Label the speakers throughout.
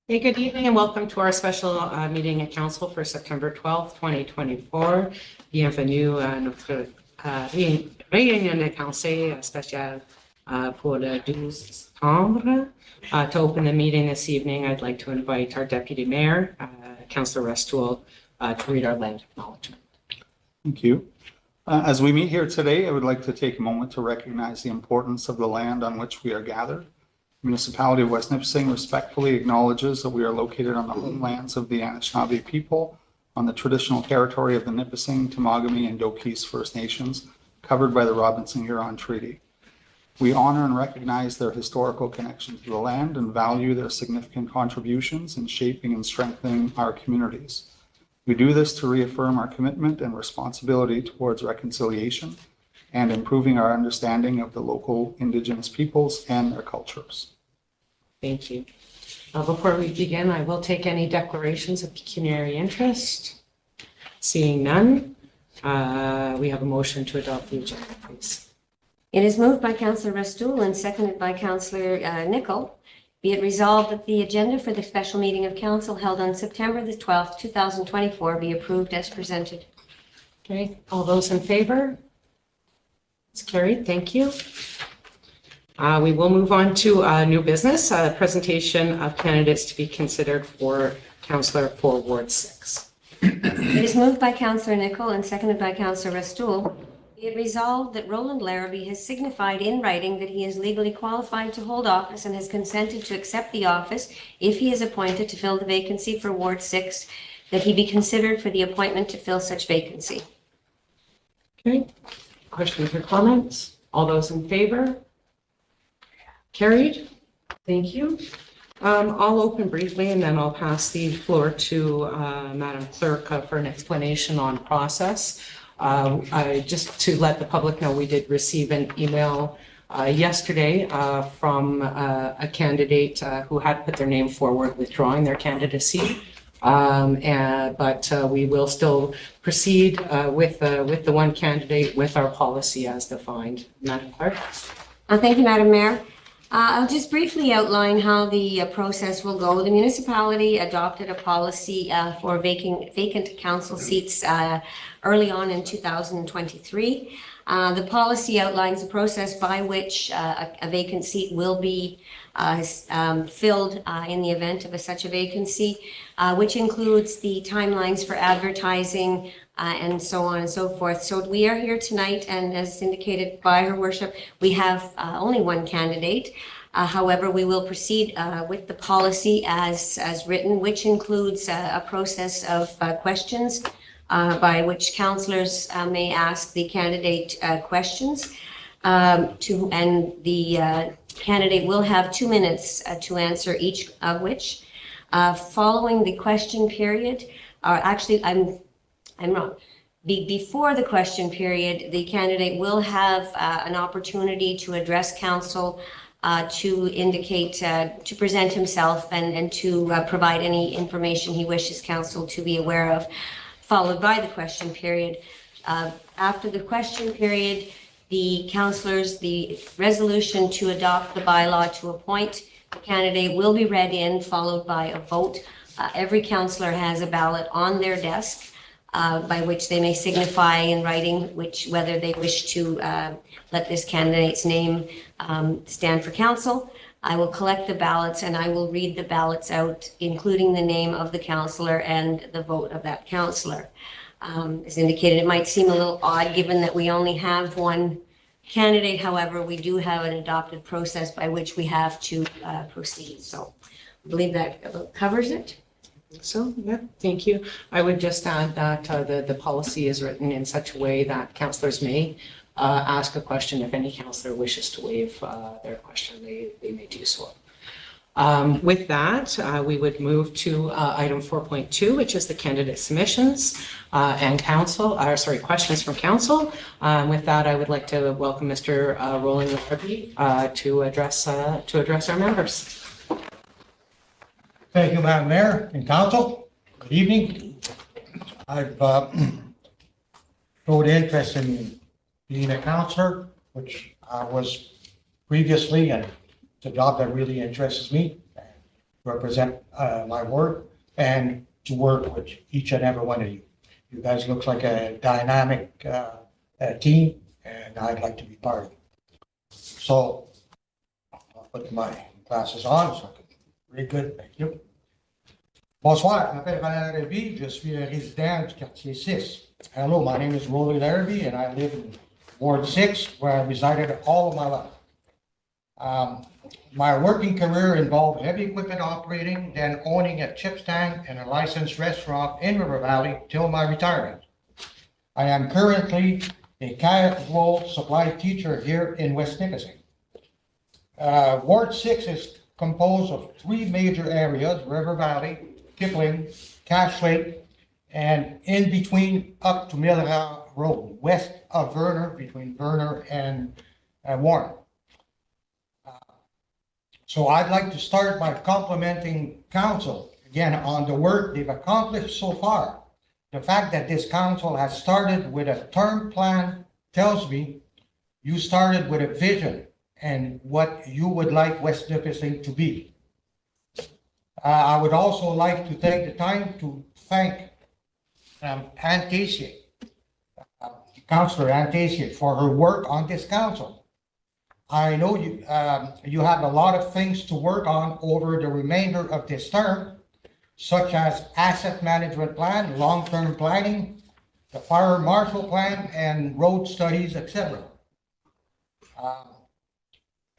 Speaker 1: Hey, good evening and welcome to our special meeting at Council for September 12th, 2024. Bienvenue à notre réunion de Conseil spécial pour le 12 septembre. To open the meeting this evening, I'd like to invite our Deputy Mayor, Councillor Restoule, to read our land acknowledgement.
Speaker 2: Thank you. As we meet here today, I would like to take a moment to recognize the importance of the land on which we are gathered. The municipality of West Nipissing respectfully acknowledges that we are located on the homelands of the Anishinaabe people, on the traditional territory of the Nipissing, Temagami, and Dokis First Nations, covered by the Robinson-Huron Treaty. We honor and recognize their historical connection to the land and value their significant contributions in shaping and strengthening our communities. We do this to reaffirm our commitment and responsibility towards reconciliation and improving our understanding of the local Indigenous peoples and their cultures.
Speaker 1: Thank you. Before we begin, I will take any declarations of pecuniary interest. Seeing none, we have a motion to adopt the agenda, please.
Speaker 3: It is moved by Councillor Restoule and seconded by Councillor Nicol. Be it resolved that the agenda for the special meeting of Council held on September the 12th, 2024 be approved as presented.
Speaker 1: Okay, all those in favor? It's carried. Thank you. We will move on to new business, presentation of candidates to be considered for Councillor for Ward 6.
Speaker 3: It is moved by Councillor Nicol and seconded by Councillor Restoule. Be it resolved that Roland Larrabee has signified in writing that he is legally qualified to hold office and has consented to accept the office if he is appointed to fill the vacancy for Ward 6, that he be considered for the appointment to fill such vacancy.
Speaker 1: Okay, questions or comments? All those in favor? Carried. Thank you. I'll open briefly and then I'll pass the floor to Madam Clerk for an explanation on process. Just to let the public know, we did receive an email yesterday from a candidate who had put their name forward withdrawing their candidacy. But we will still proceed with the one candidate with our policy as defined. Madam Clerk.
Speaker 3: Thank you, Madam Mayor. I'll just briefly outline how the process will go. The municipality adopted a policy for vacant council seats early on in 2023. The policy outlines the process by which a vacant seat will be filled in the event of such a vacancy, which includes the timelines for advertising and so on and so forth. So we are here tonight, and as indicated by Her Worship, we have only one candidate. However, we will proceed with the policy as written, which includes a process of questions by which councillors may ask the candidate questions, and the candidate will have 2 minutes to answer each of which. Following the question period, or actually, I'm wrong. Before the question period, the candidate will have an opportunity to address council, to indicate, to present himself and to provide any information he wishes council to be aware of, followed by the question period. After the question period, the councillors, the resolution to adopt the bylaw to appoint the candidate will be read in, followed by a vote. Every councillor has a ballot on their desk by which they may signify in writing whether they wish to let this candidate's name stand for council. I will collect the ballots and I will read the ballots out, including the name of the councillor and the vote of that councillor. As indicated, it might seem a little odd given that we only have one candidate. However, we do have an adopted process by which we have to proceed. So I believe that covers it.
Speaker 1: So, yeah, thank you. I would just add that the policy is written in such a way that councillors may ask a question. If any councillor wishes to waive their question, they may do so. With that, we would move to item 4.2, which is the candidate submissions and questions from council. With that, I would like to welcome Mr. Roland Larrabee to address our members.
Speaker 4: Thank you, Madam Mayor and Council. Good evening. I've showed interest in being a councillor, which I was previously, and it's a job that really interests me. represent my ward and to work with each and every one of you. You guys look like a dynamic team, and I'd like to be part of it. So I'll put my glasses on so I can read good. Thank you. Bonsoir, je m'appelle Roland Larrabee, je suis un résident du quartier 6. Hello, my name is Roland Larrabee and I live in Ward 6 where I resided all of my life. My working career involved heavy equipment operating, then owning a chip stand and a licensed restaurant in River Valley till my retirement. I am currently a casual supply teacher here in West Nipissing. Ward 6 is composed of 3 major areas: River Valley, Kipling, Cache Lake, and in between up to Millerand Road, west of Verner, between Verner and Warren. So I'd like to start by complimenting council again on the work they've accomplished so far. The fact that this council has started with a term plan tells me you started with a vision and what you would like West Nipissing to be. I would also like to take the time to thank Ann Tessier, Councillor Ann Tessier, for her work on this council. I know you have a lot of things to work on over the remainder of this term, such as asset management plan, long-term planning, the fire marshal plan, and road studies, etc.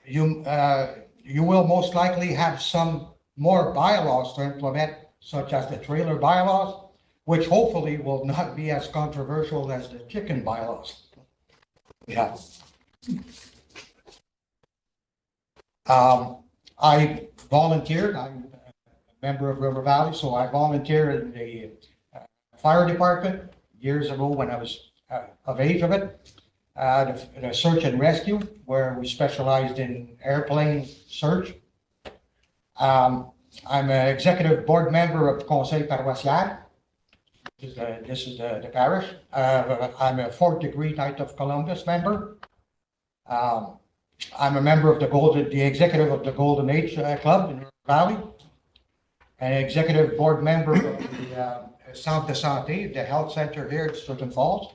Speaker 4: You will most likely have some more bylaws to implement, such as the trailer bylaws, which hopefully will not be as controversial as the chicken bylaws. Yeah. I volunteered. I'm a member of River Valley, so I volunteered in the fire department years ago when I was of age of it. The search and rescue, where we specialized in airplane search. I'm an executive board member of Conseil Paroissial. This is the parish. I'm a 4th degree Knight of Columbus member. I'm a member of the executive of the Golden Age Club in River Valley, an executive board member of the Centre de Santé, the health center here at Sturgeon Falls.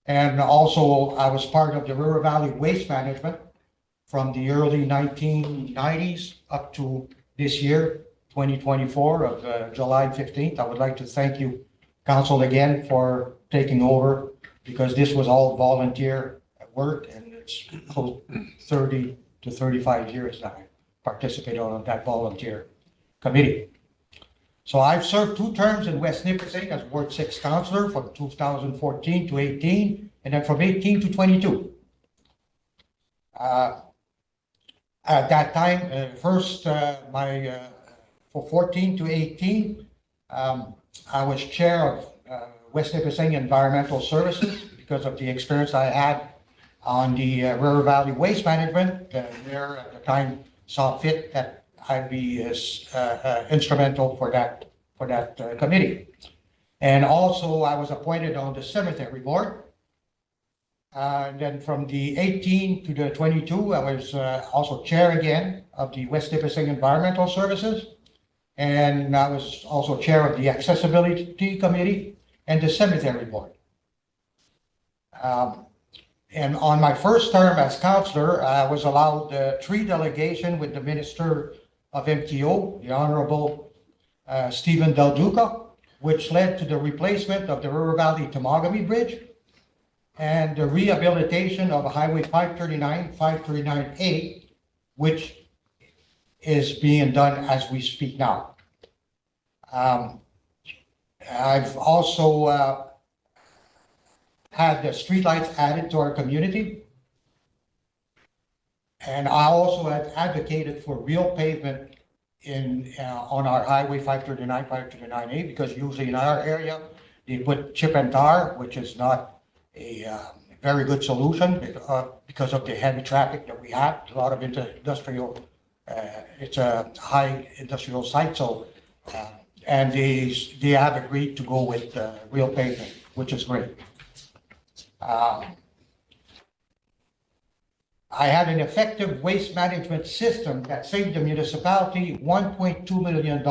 Speaker 4: And also I was part of the River Valley Waste Management from the early 1990s up to this year, 2024 of July 15th. I would like to thank you, Council, again for taking over, because this was all volunteer work, and it's close 30 to 35 years that I participated on that volunteer committee. So I've served 2 terms in West Nipissing as Ward 6 Councillor from 2014 to 18, and then from 18 to 22. At that time, for 14 to 18, I was chair of West Nipissing Environmental Services because of the experience I had on the River Valley Waste Management. There at the time saw fit that I'd be instrumental for that committee. And also I was appointed on the cemetery board. And then from the 18 to the 22, I was also chair again of the West Nipissing Environmental Services. And I was also chair of the Accessibility Committee and the Cemetery Board. And on my first term as councillor, I was allowed the tree delegation with the Minister of MTO, the Honorable Stephen Del Duca, which led to the replacement of the River Valley Temagami Bridge and the rehabilitation of Highway 539, 539A, which is being done as we speak now. I've also had the streetlights added to our community. And I also have advocated for real pavement on our Highway 539, 539A, because usually in our area, they put chip and tar, which is not a very good solution because of the heavy traffic that we have. A lot of industrial, it's a high industrial site, so, and they have agreed to go with real pavement, which is great. I had an effective waste management system that saved the municipality $1.2 million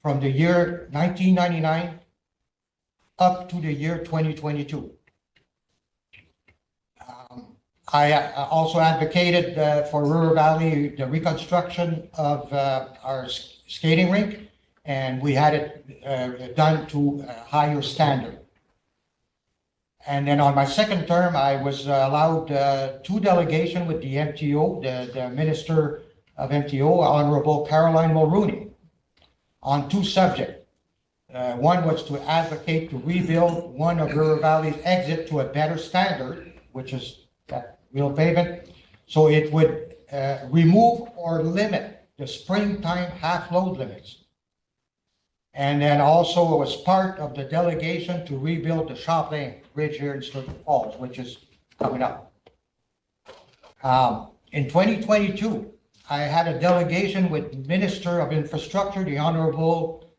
Speaker 4: from the year 1999 up to the year 2022. I also advocated for River Valley the reconstruction of our skating rink, and we had it done to a higher standard. And then on my second term, I was allowed two delegations with the MTO, the Minister of MTO, Honorable Caroline Mulrooney, on two subjects. One was to advocate to rebuild one of River Valley's exit to a better standard, which is that real pavement, so it would remove or limit the springtime half-load limits. And then also it was part of the delegation to rebuild the Champlain Bridge here in Sturgeon Falls, which is coming up. In 2022, I had a delegation with Minister of Infrastructure, the Honorable,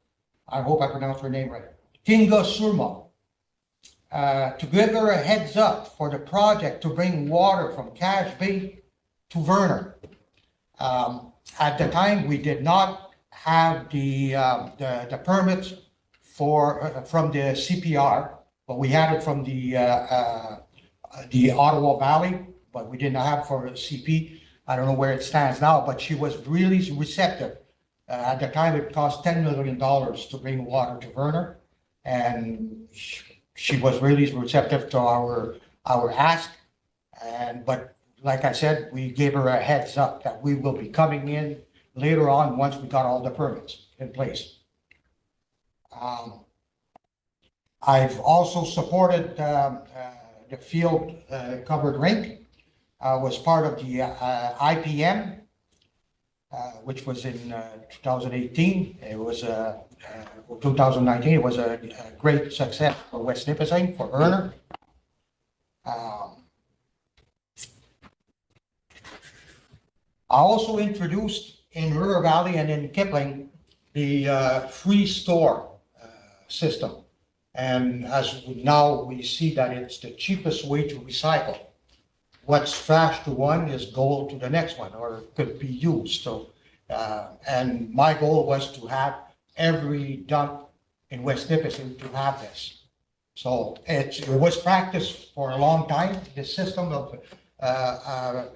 Speaker 4: I hope I pronounced her name right, Kinga Surma, to give her a heads up for the project to bring water from Cache Bay to Verner. At the time, we did not have the permits from the CPR, but we had it from the Ottawa Valley, but we didn't have for CP. I don't know where it stands now, but she was really receptive. At the time, it cost $10 million to bring water to Verner, and she was really receptive to our ask. But like I said, we gave her a heads up that we will be coming in later on once we got all the permits in place. I've also supported the field covered rink. Was part of the IPM, which was in 2018. It was 2019. It was a great success for West Nipissing, for Verner. I also introduced in River Valley and in Kipling the free store system. And as now we see that it's the cheapest way to recycle. What's trash to one is gold to the next one, or could be used. So, and my goal was to have every dump in West Nipissing to have this. So it was practiced for a long time, this system of a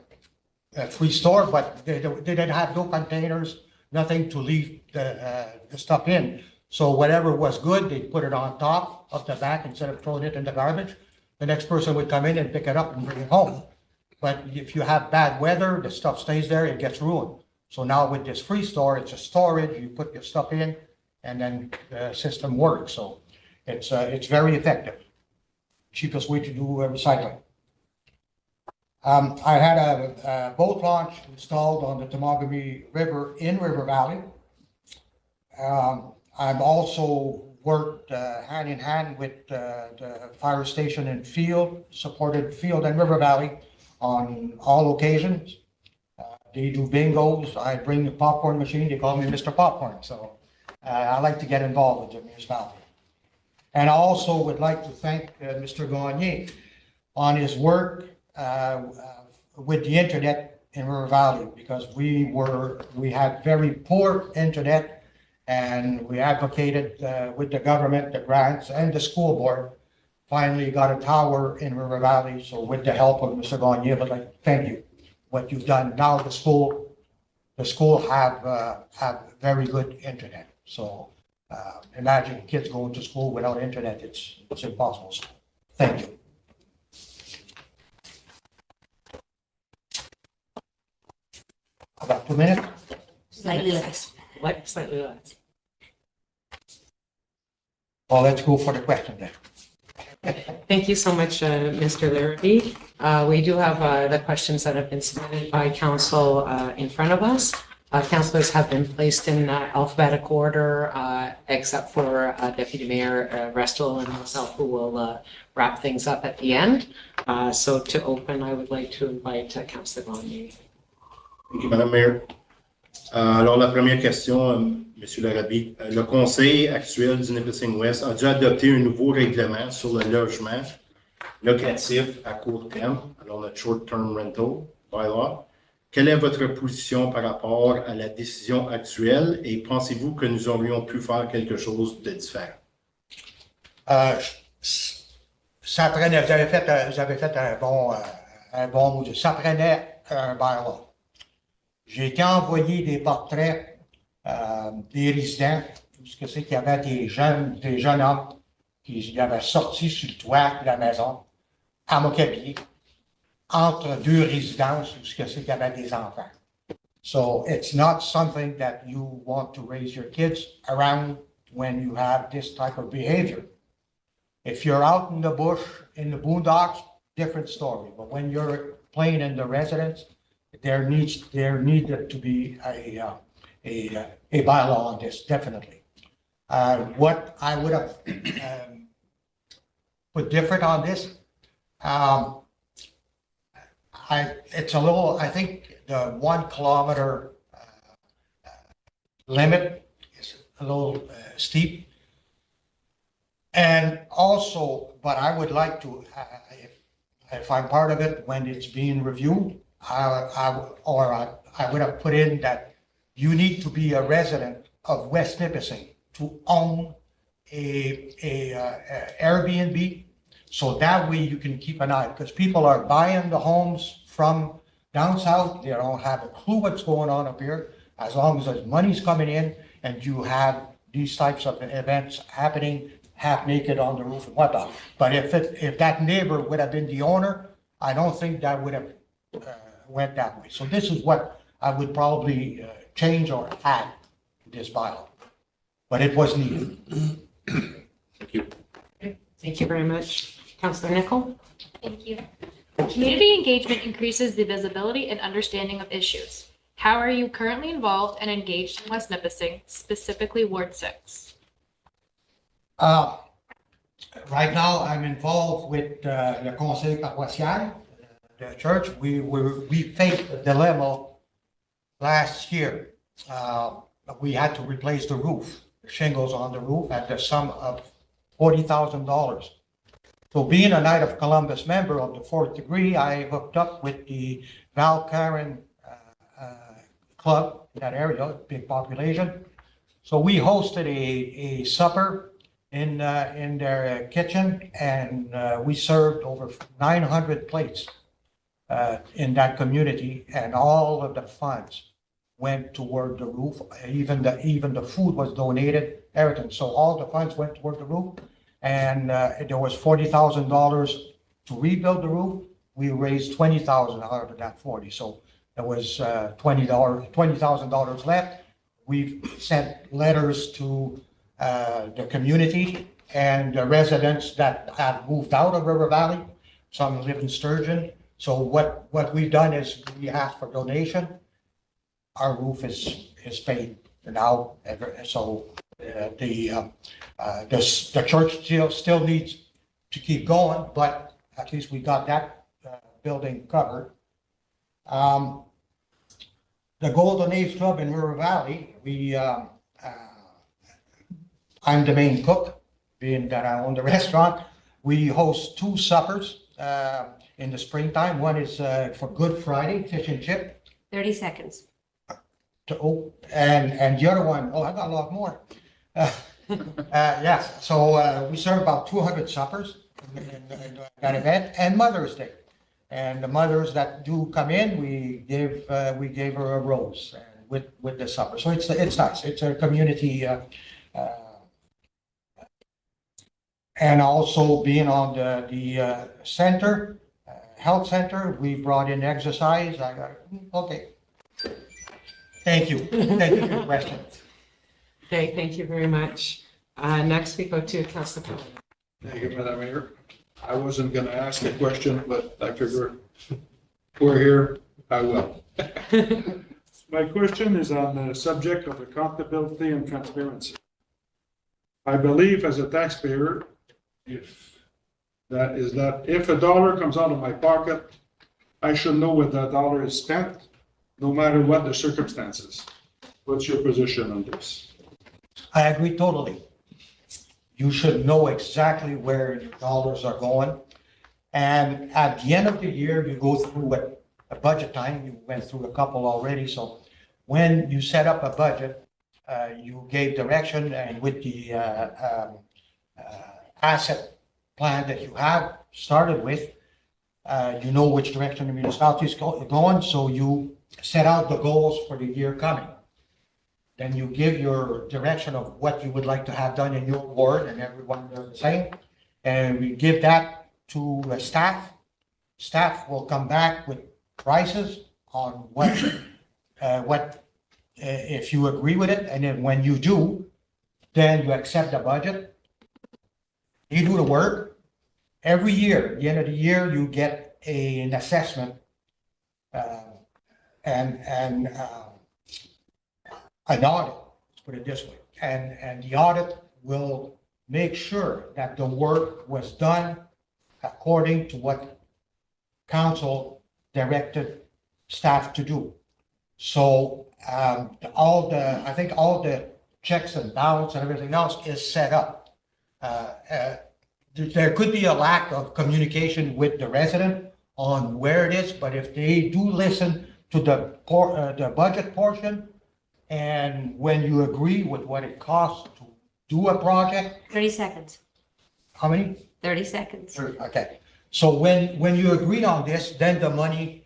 Speaker 4: free store, but they didn't have no containers, nothing to leave the stuff in. So whatever was good, they put it on top of the back instead of throwing it in the garbage. The next person would come in and pick it up and bring it home. But if you have bad weather, the stuff stays there, it gets ruined. So now with this free store, it's a storage, you put your stuff in, and then the system works. So it's very effective. Cheapest way to do recycling. I had a boat launch installed on the Temagami River in River Valley. I've also worked hand in hand with the fire station and field, supported field and River Valley on all occasions. They do bingos. I bring the popcorn machine. They call me Mr. Popcorn. So I like to get involved with the municipality. And I also would like to thank Mr. Gagné on his work with the internet in River Valley, because we had very poor internet, and we advocated with the government, the grants, and the school board. Finally got a tower in River Valley. So with the help of Mr. Gagné, I'd like to thank you. What you've done now, the school have very good internet. So imagine kids going to school without internet. It's impossible. So, thank you. About 2 minutes.
Speaker 3: Slightly less.
Speaker 1: Slightly less.
Speaker 4: Well, let's go for the question then.
Speaker 1: Thank you so much, Mr. Larrabee. We do have the questions that have been submitted by council in front of us. Councilors have been placed in alphabetical order, except for Deputy Mayor Restel and myself, who will wrap things up at the end. So to open, I would like to invite Councilor Gagné.
Speaker 5: Thank you, Madame Mayor. Alors, la première question, Monsieur Larrabee. Le conseil actuel du Nipissing West a dû adopter un nouveau règlement sur le logement locatif à court terme, alors notre short-term rental bylaw. Quelle est votre position par rapport à la décision actuelle et pensez-vous que nous aurions pu faire quelque chose de différent?
Speaker 4: Ça prenait, vous avez fait un bon mot. Ça prenait un bylaw. J'ai été envoyer des portraits des résidents, parce que c'est qu'il y avait des jeunes hommes qui avaient sorti sur le toit de la maison, à Mokabi, entre deux résidences, parce que c'est qu'il y avait des enfants. So it's not something that you want to raise your kids around when you have this type of behavior. If you're out in the bush, in the boondocks, different story. But when you're playing in the residence, there needed to be a bylaw on this, definitely. What I would have put different on this, it's a little, I think the 1 kilometer limit is a little steep. And also, but I would like to, if I'm part of it, when it's being reviewed, I would have put in that you need to be a resident of West Nipissing to own a Airbnb. So that way you can keep an eye, because people are buying the homes from down south. They don't have a clue what's going on up here. As long as there's money's coming in and you have these types of events happening, half naked on the roof and whatnot. But if that neighbor would have been the owner, I don't think that would have went that way. So this is what I would probably change or add to this bylaw. But it was needed.
Speaker 5: Thank you.
Speaker 1: Thank you very much. Councillor Nicol?
Speaker 6: Thank you. Community engagement increases the visibility and understanding of issues. How are you currently involved and engaged in West Nipissing, specifically Ward 6?
Speaker 4: Right now, I'm involved with the Conseil Paroissial, the church. We faced a dilemma last year. We had to replace the roof, the shingles on the roof at the sum of $40,000. So being a Knight of Columbus member of the 4th degree, I hooked up with the Val Karen club in that area, big population. So we hosted a supper in their kitchen, and we served over 900 plates in that community, and all of the funds went toward the roof. Even the food was donated, everything. So all the funds went toward the roof. And there was $40,000 to rebuild the roof. We raised $20,000 out of that 40. So there was $20,000 left. We've sent letters to the community and the residents that have moved out of River Valley. Some live in Sturgeon. So what we've done is we asked for donation. Our roof is paid now. So the church still needs to keep going, but at least we got that building covered. The Golden Age Club in River Valley, I'm the main cook, being that I own the restaurant. We host 2 suppers in the springtime. One is for Good Friday, fish and chip.
Speaker 3: 30 seconds.
Speaker 4: And the other one, I got a lot more. Yes, so we serve about 200 suppers in that event, and Mother's Day. And the mothers that do come in, we gave her a rose with the supper. So it's nice. It's a community, and also being on the center, health center, we brought in exercise. Okay. Thank you. Thank you for your question.
Speaker 1: Okay, thank you very much. Next we go to Councillor Pelley.
Speaker 7: Thank you, Madam Mayor. I wasn't going to ask a question, but I figure we're here, I will. My question is on the subject of accountability and transparency. I believe as a taxpayer, if a dollar comes out of my pocket, I should know where that dollar is spent, no matter what the circumstances. What's your position on this?
Speaker 4: I agree totally. You should know exactly where your dollars are going. And at the end of the year, you go through what a budget time, you went through a couple already. So when you set up a budget, you gave direction, and with the asset plan that you have started with, you know which direction the municipality is going, so you set out the goals for the year coming. Then you give your direction of what you would like to have done in your ward, and everyone does the same. And we give that to staff. Staff will come back with prices on what, if you agree with it, and then when you do, then you accept the budget. You do the work. Every year, at the end of the year, you get an assessment and an audit, let's put it this way. And the audit will make sure that the work was done according to what council directed staff to do. So I think all the checks and balance and everything else is set up. There could be a lack of communication with the resident on where it is, but if they do listen to the budget portion, and when you agree with what it costs to do a project,
Speaker 3: 30 seconds.
Speaker 4: how many?
Speaker 3: 30 seconds.
Speaker 4: Okay, so when you agreed on this, then the money,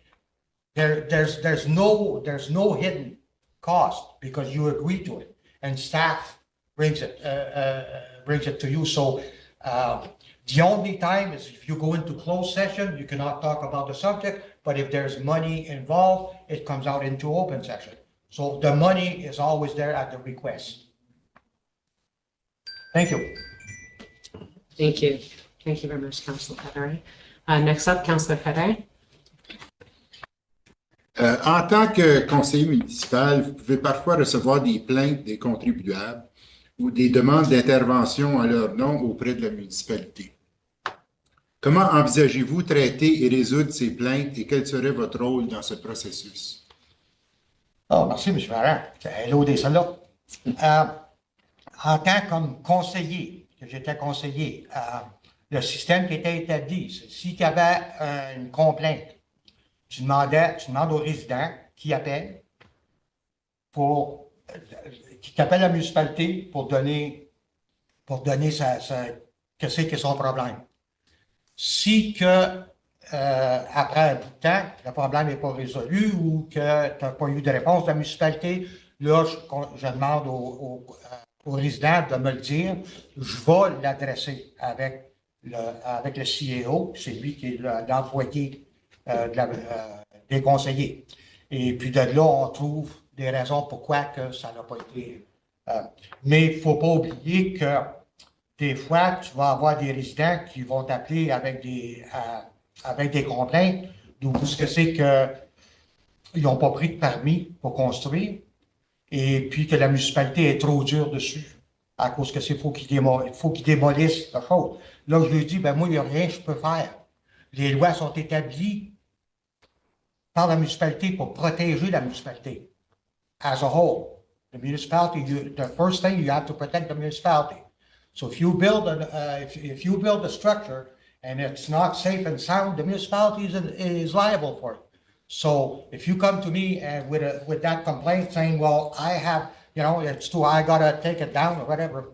Speaker 4: there's no hidden cost because you agreed to it, and staff brings it to you. So the only time is if you go into closed session, you cannot talk about the subject, but if there's money involved, it comes out into open session. So the money is always there at the request. Thank you.
Speaker 1: Thank you. Thank you very much, Councillor Ferre. Next up, Councillor Ferre.
Speaker 8: En tant que conseiller municipal, vous pouvez parfois recevoir des plaintes des contribuables ou des demandes d'intervention en leur nom auprès de la municipalité. Comment envisagez-vous traiter et résoudre ces plaintes et quel serait votre rôle dans ce processus?
Speaker 4: Oh, merci, M. Ferrand. C'est loadé, ça là. En tant que conseiller, que j'étais conseiller, le système qui était établi, c'est s'il y avait une complainte, tu demandes au résident qui appelle qui appelle la municipalité pour donner qu'est-ce qui est son problème. Si après un bout de temps, le problème n'est pas résolu ou que tu n'as pas eu de réponse de la municipalité, là, je demande au résident de me le dire. Je vais l'adresser avec le CEO, c'est lui qui est l'employé des conseillers. Et puis de là, on trouve des raisons pourquoi que ça n'a pas été. Mais il ne faut pas oublier que des fois, tu vas avoir des résidents qui vont t'appeler avec des complaintes, d'où ce que c'est qu'ils n'ont pas pris de permis pour construire, et puis que la municipalité est trop dure dessus, à cause que c'est faut qu'ils démolissent la chose. Là, je lui dis, ben moi, il n'y a rien que je peux faire. Les lois sont établies par la municipalité pour protéger la municipalité as a whole. The municipality, the first thing you have to protect the municipality. So if you build a structure and it's not safe and sound, the municipality is liable for it. So if you come to me with that complaint saying, well, I have, it's too, I gotta take it down or whatever.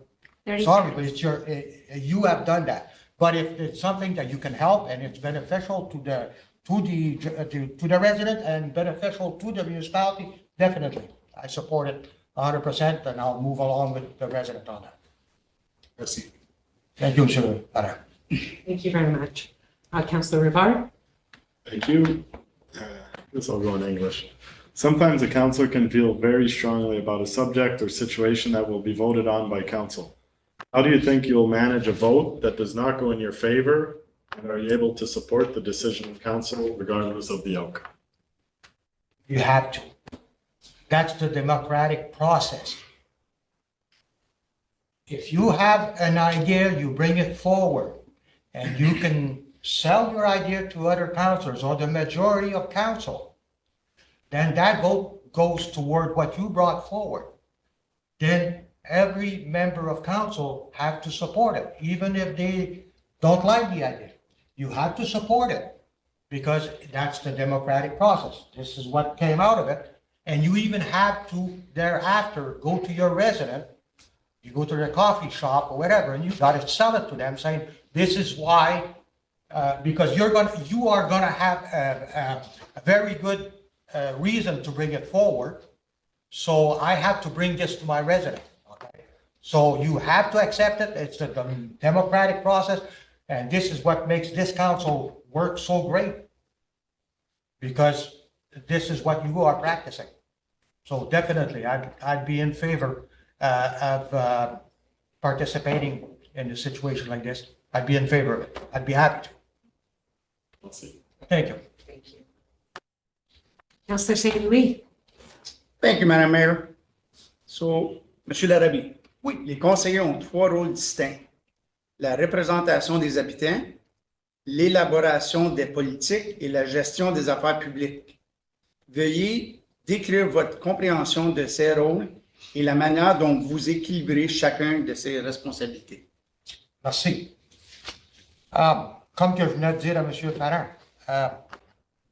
Speaker 4: Sorry, but it's you have done that. But if it's something that you can help and it's beneficial to the resident and beneficial to the municipality, definitely. I support it 100% and I'll move along with the resident on that.
Speaker 8: Merci.
Speaker 4: Thank you, Mr. Barra.
Speaker 1: Thank you very much. Councillor Rivard.
Speaker 9: Thank you. This will go in English. Sometimes a councillor can feel very strongly about a subject or situation that will be voted on by council. How do you think you'll manage a vote that does not go in your favor? And are you able to support the decision of council regardless of the outcome?
Speaker 4: You have to. That's the democratic process. If you have an idea, you bring it forward and you can sell your idea to other councillors or the majority of council, then that vote goes toward what you brought forward. Then every member of council have to support it, even if they don't like the idea. you have to support it because that's the democratic process. This is what came out of it. And you even have to thereafter go to your resident, you go to their coffee shop or whatever, and you got to sell it to them saying, this is why, because you are gonna have a very good reason to bring it forward. So I have to bring this to my resident. Okay? So you have to accept it. It's the democratic process. And this is what makes this council work so great. Because this is what you are practicing. So definitely, I'd be in favor of participating in a situation like this. I'd be in favor of it. I'd be happy to. Thank you.
Speaker 1: Thank you. Councillor St. Louis.
Speaker 10: Thank you, Madam Mayor. So, Monsieur Larrabee, oui, les conseillers ont 3 rôles distincts. La représentation des habitants, l'élaboration des politiques et la gestion des affaires publiques. Veuillez décrire votre compréhension de ces rôles et la manière dont vous équilibrez chacun de ces responsabilités.
Speaker 4: Merci. Comme que je venais de dire à M. Ferrand,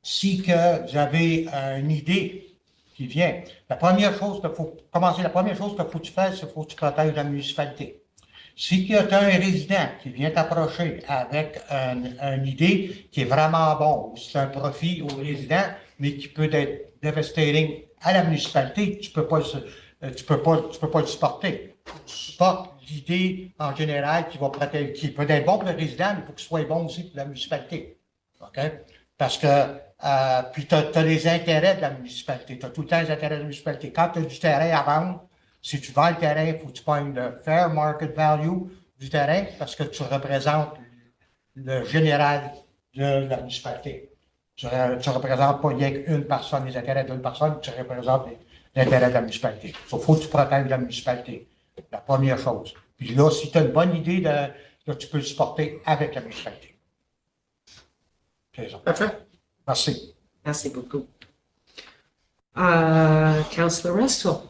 Speaker 4: si que vous avez une idée qui vient, la première chose qu'il faut que tu fasses, c'est qu'il faut que tu protèges la municipalité. Si tu as un résident qui vient t'approcher avec une idée qui est vraiment bon, ou c'est un profit au résident, mais qui peut être devastating à la municipalité, tu peux pas le supporter. Tu supportes l'idée en général qui peut être bon pour le résident, mais il faut qu'il soit bon aussi pour la municipalité. OK? Parce que, puis tu as les intérêts de la municipalité. Tu as tout le temps les intérêts de la municipalité. Quand tu as du terrain à vendre, si tu vends le terrain, il faut que tu pognes le fair market value du terrain parce que tu représentes le général de la municipalité. Tu ne représentes pas rien qu'une personne, les intérêts d'une personne, tu représentes les intérêts de la municipalité. Il faut que tu protèges la municipalité. La première chose. Puis là, si tu as une bonne idée, là, tu peux le supporter avec la municipalité. C'est ça.
Speaker 10: Parfait.
Speaker 4: Merci.
Speaker 1: Merci beaucoup. Councillor Restall.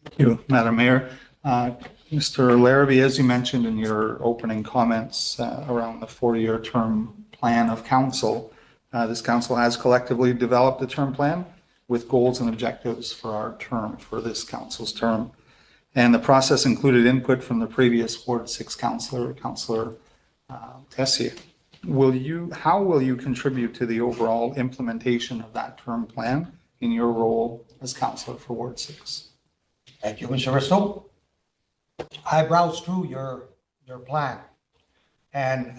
Speaker 2: Thank you, Madam Mayor. Mr. Larrabee, as you mentioned in your opening comments around the 4-year term plan of council, this council has collectively developed a term plan with goals and objectives for our term, for this council's term. And the process included input from the previous Ward 6 councillor, Councillor Tessier. How will you contribute to the overall implementation of that term plan in your role as councillor for Ward 6?
Speaker 4: Thank you, Mr. Risto. I browsed through your plan, and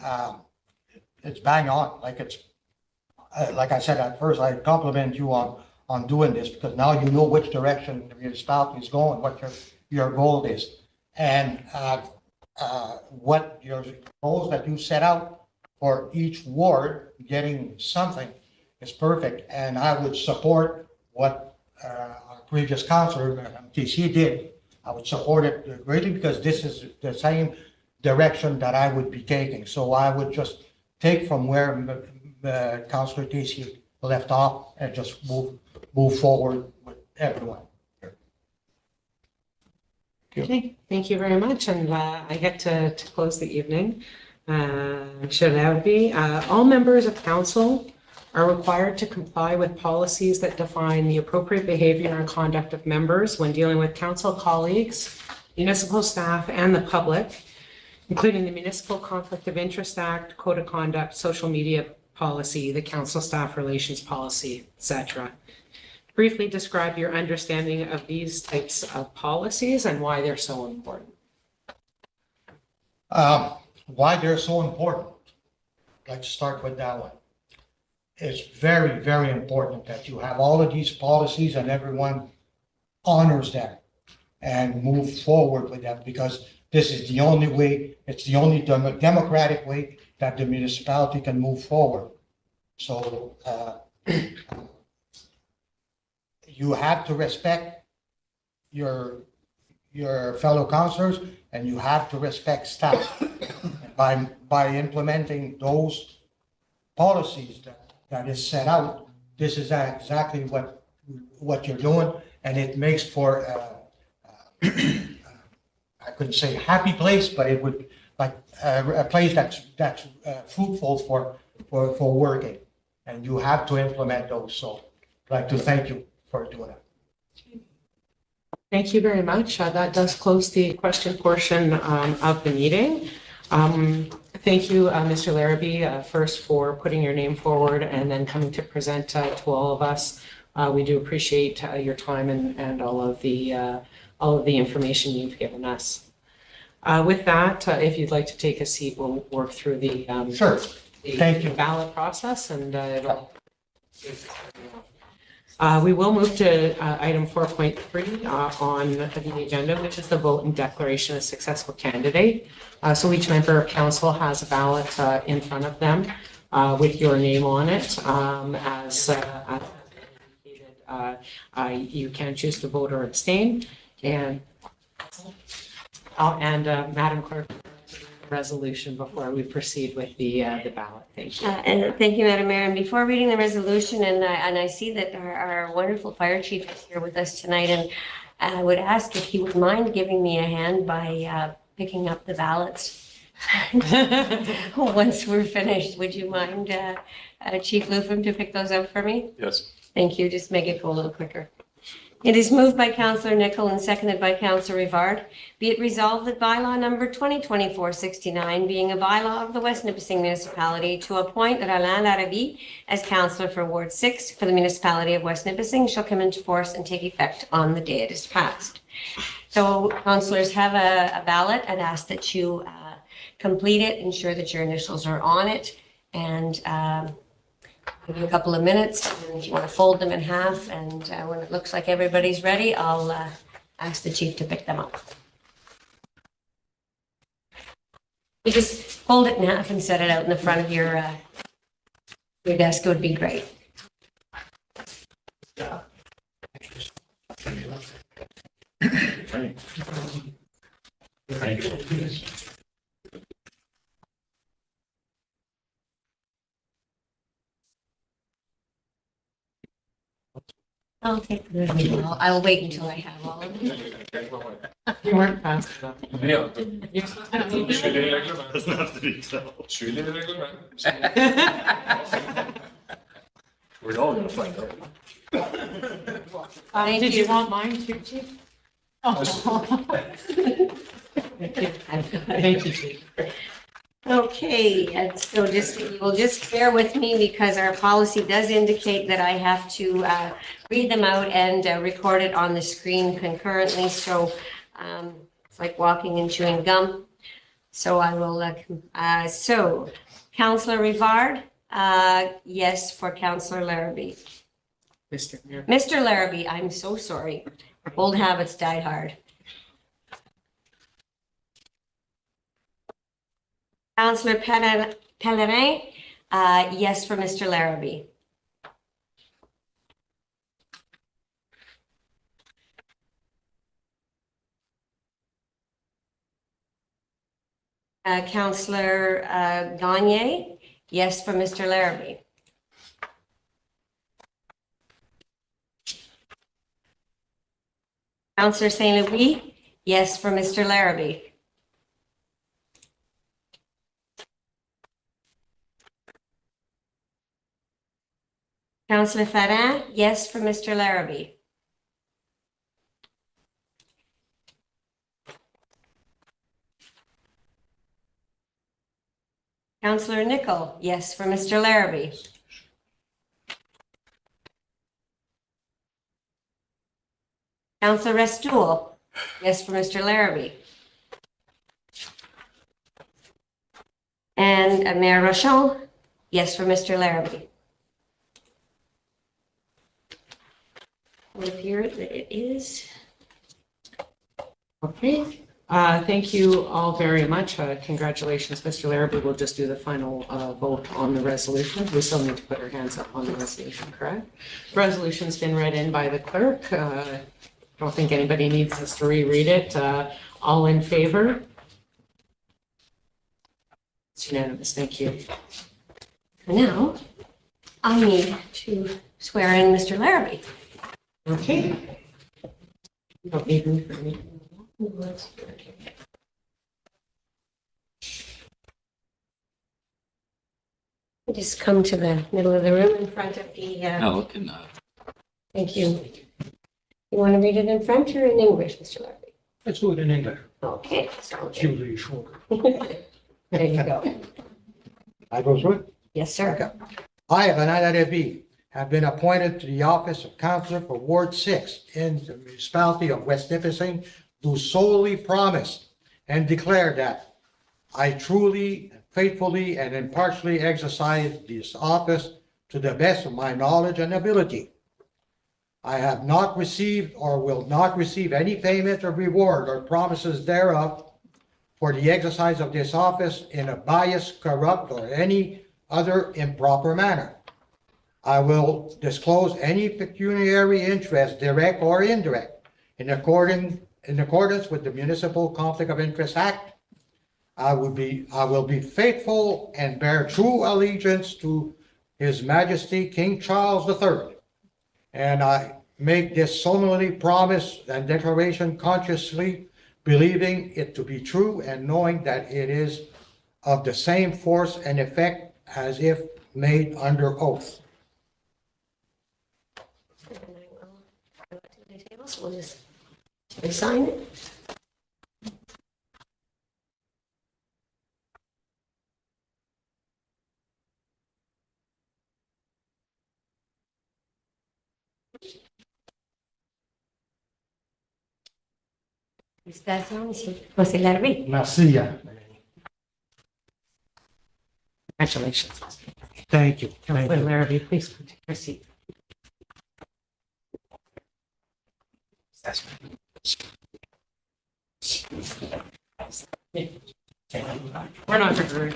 Speaker 4: it's bang on. Like I said at first, I compliment you on doing this because now you know which direction the municipality is going, what your goal is, and what your goals that you set out for each ward getting something is perfect. And I would support what our previous councillor, TC, did. I would support it greatly because this is the same direction that I would be taking. So I would just take from where Councillor TC left off and just move forward with everyone.
Speaker 1: Okay, thank you very much. And I get to close the evening. Should that be? All members of council are required to comply with policies that define the appropriate behavior and conduct of members when dealing with council colleagues, municipal staff, and the public, including the Municipal Conflict of Interest Act, Code of Conduct, social media policy, the council staff relations policy, etc. Briefly describe your understanding of these types of policies and why they're so important.
Speaker 4: Why they're so important? Let's start with that one. It's very, very important that you have all of these policies and everyone honors them and move forward with them because this is the only way, it's the only democratic way that the municipality can move forward. So you have to respect your fellow councillors and you have to respect staff. By implementing those policies that is set out, this is exactly what you're doing, and it makes for I couldn't say happy place, but it would like a place that's fruitful for working. And you have to implement those. So I'd like to thank you for doing that.
Speaker 1: Thank you very much. That does close the question portion of the meeting. Thank you, Mr. Larrabee, first for putting your name forward and then coming to present to all of us. We do appreciate your time and all of the information you've given us. With that, if you'd like to take a seat, we'll work through the
Speaker 4: Sure. Thank you.
Speaker 1: ballot process and it'll. We will move to item 4.3 on the agenda, which is the vote and declaration of successful candidate. So each member of council has a ballot in front of them with your name on it. As indicated, you can choose to vote or abstain. And Madam Clerk, resolution before we proceed with the ballot. Thank you.
Speaker 3: And thank you, Madam Mayor. And before reading the resolution, and I see that our wonderful fire chief is here with us tonight, and I would ask if he would mind giving me a hand by picking up the ballots. Once we're finished, would you mind, Chief Lufum, to pick those up for me?
Speaker 9: Yes.
Speaker 3: Thank you. Just make it go a little quicker. It is moved by Councillor Nicol and seconded by Councillor Rivard. Be it resolved that bylaw number 2024-69, being a bylaw of the West Nipissing Municipality to appoint Roland Larrabee as councillor for Ward 6 for the municipality of West Nipissing shall come into force and take effect on the day it is passed. So councillors have a ballot and ask that you complete it, ensure that your initials are on it, and give you a couple of minutes, and if you want to fold them in half, and when it looks like everybody's ready, I'll ask the chief to pick them up. You just fold it in half and set it out in the front of your desk. It would be great. I'll take the, I'll wait until I have all of them.
Speaker 1: You weren't fast enough.
Speaker 9: Doesn't have to be so. We're all gonna find out.
Speaker 3: Thank
Speaker 1: Did
Speaker 3: you.
Speaker 1: you want mine too, Chief? Thank you. Thank you, Chief.
Speaker 3: Okay, and so you will just bear with me because our policy does indicate that I have to read them out and record it on the screen concurrently. So it's like walking and chewing gum. So I will, so Councillor Rivard, yes for Councillor Larrabee.
Speaker 1: Mr. Mayor.
Speaker 3: Mr. Larrabee, I'm so sorry. Old habits die hard. Councillor Pellerin, yes for Mr. Larrabee. Councillor Gagne, yes for Mr. Larrabee. Councillor St. Louis, yes for Mr. Larrabee. Councillor Ferrin, yes for Mr. Larrabee. Councillor Nicol, yes for Mr. Larrabee. Councillor Restoul, yes for Mr. Larrabee. And Mayor Rochon, yes for Mr. Larrabee. It appears that it is.
Speaker 1: Okay, thank you all very much. Congratulations, Mr. Larrabee. We'll just do the final vote on the resolution. We still need to put our hands up on the resolution, correct? Resolution's been read in by the clerk. I don't think anybody needs us to reread it. All in favor? It's unanimous. Thank you.
Speaker 3: Now, I need to swear in Mr. Larrabee.
Speaker 1: Okay. You don't need me for anything.
Speaker 3: Just come to the middle of the room in front of the, thank you. You want to read it in French or in English, Mr. Larrabee?
Speaker 4: Let's do it in English.
Speaker 3: Okay, so
Speaker 4: It's usually shorter.
Speaker 3: there you go.
Speaker 4: I go through it?
Speaker 3: Yes, sir.
Speaker 4: I, Renan Larrabee, have been appointed to the office of Councillor for Ward 6 in the municipality of West Nipissing, do solely promise and declare that I truly, faithfully, and impartially exercise this office to the best of my knowledge and ability. I have not received or will not receive any payment or reward or promises thereof for the exercise of this office in a biased, corrupt, or any other improper manner. I will disclose any pecuniary interest, direct or indirect, in accordance with the Municipal Conflict of Interest Act. I will be faithful and bear true allegiance to His Majesty King Charles III. And I make this solemnly promise and declaration consciously believing it to be true and knowing that it is of the same force and effect as if made under oath.
Speaker 3: And I will go to the table, so we'll just sign it. Félicitations, Monsieur Larrabee.
Speaker 4: Merci.
Speaker 1: Congratulations.
Speaker 4: Thank you.
Speaker 1: Councillor Larrabee, please take your seat. We're not in a hurry.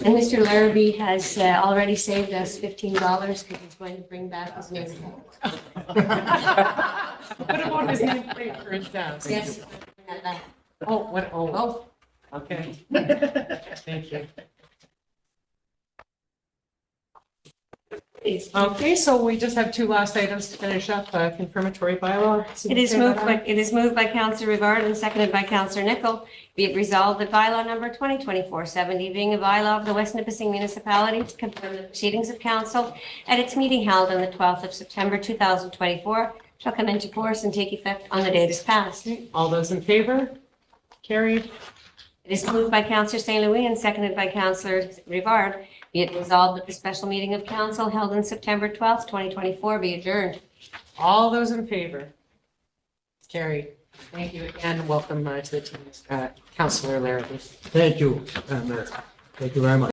Speaker 3: And Mr. Larrabee has already saved us $15 because he's going to bring back his name.
Speaker 1: What about his nameplate for his desk?
Speaker 3: Yes.
Speaker 1: Oh, what, oh,
Speaker 3: Oh,
Speaker 1: okay. Thank you.
Speaker 3: please.
Speaker 1: Okay, so we just have two last items to finish up, confirmatory bylaw.
Speaker 3: It is moved by Councillor Rivard and seconded by Councillor Nichol. Be it resolved that bylaw number 2024-70, being a bylaw of the West Nipissing Municipality to confirm the proceedings of council at its meeting held on the 12th of September 2024, shall come into force and take effect on the date is passed. It
Speaker 1: All those in favor? Carried.
Speaker 3: is moved by Councillor St. Louis and seconded by Councillor Rivard. Be it resolved that the special meeting of council held on September 12th, 2024 be adjourned.
Speaker 1: All those in favor? Carried. Thank you again. Welcome to the team, Councillor Larrabee.
Speaker 4: Thank you, Mayor. Thank you very much.